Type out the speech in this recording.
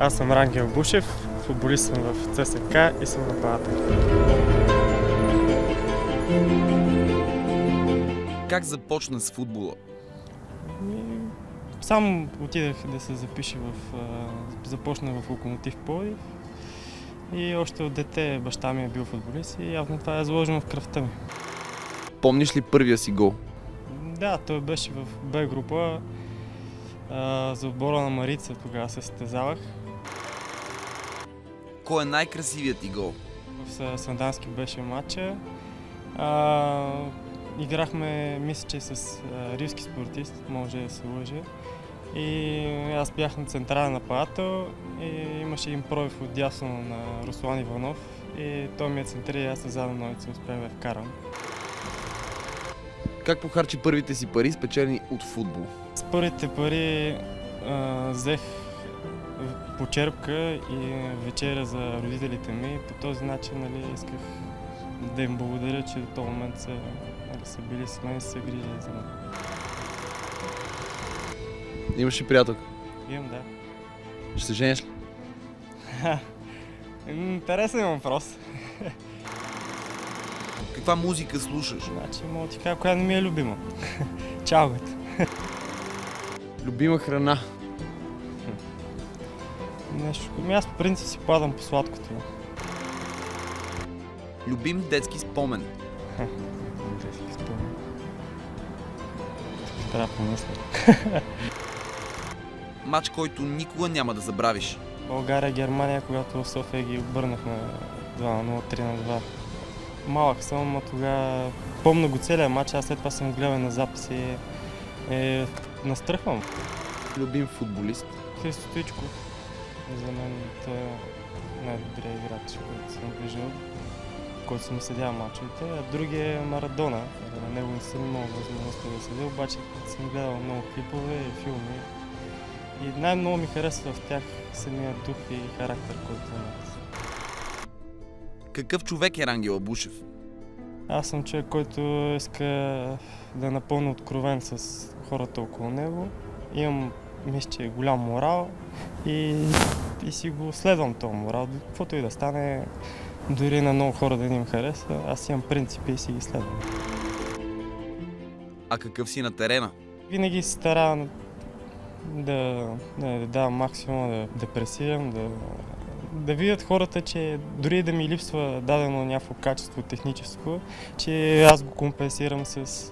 Аз съм Рангел Бушев, футболист съм в ЦСКА и съм нападател. Как започна с футбола? Сам отидах да се запиша започна в Локомотив Пловдив и още от дете баща ми е бил футболист и явно това е заложено в кръвта ми. Помниш ли първия си гол? Да, той беше в Б група, за отбора на Марица, тогава се състезавах. Кой е най-красивият ти гол? В Сандански беше матча. Играхме, мисля, че с ривски спортист, може да се лъжа. И аз бях на централен нападател и имаше един пробив от дясно на Руслан Иванов и той ми е център и аз с задна ножица успях да я вкарам. Как похарчи първите си пари, спечелени от футбол? С първите пари взех почерпка и вечеря за родителите ми. По този начин исках да им благодаря, че до този момент са били с мен и са грижили за мен. Имаш ли приятелка? Имам, да. Ще се жениш ли? Интересен въпрос. Каква музика слушаш? Значи мога да ти кажа, коя не ми е любима. Чалгата. Любима храна? Нещо. Аз по принцип си падам по сладкото. Любим детски спомен? Детски спомен. Трябва да помисля. Мач, който никога няма да забравиш? България-Германия, когато в София ги обърнахме 2-0, 3-2. Малък съм, а тогава помня го целия матч, аз след това съм гледал на записи и настръхвам. Любим футболист? Христо Стоичков. За мен той е най-добрият играч, който съм виждал, който съм седял мачовете, а другия е Марадона. На него не съм имал възможността да седя, обаче съм гледал много клипове и филми. И най-много ми харесва в тях самия дух и характер, който имат. Какъв човек е Рангел Бушев? Аз съм човек, който иска да е напълно откровен с хората около него. Имам, мисля, че е голям морал и си го следвам този морал. Каквото и да стане, дори на много хора да не им харесва, аз имам принципи и си ги следвам. А какъв си на терена? Винаги се старая да давам максимум, да пресилям, да видят хората, че дори да ми липсва дадено някакво качество техническо, че аз го компенсирам с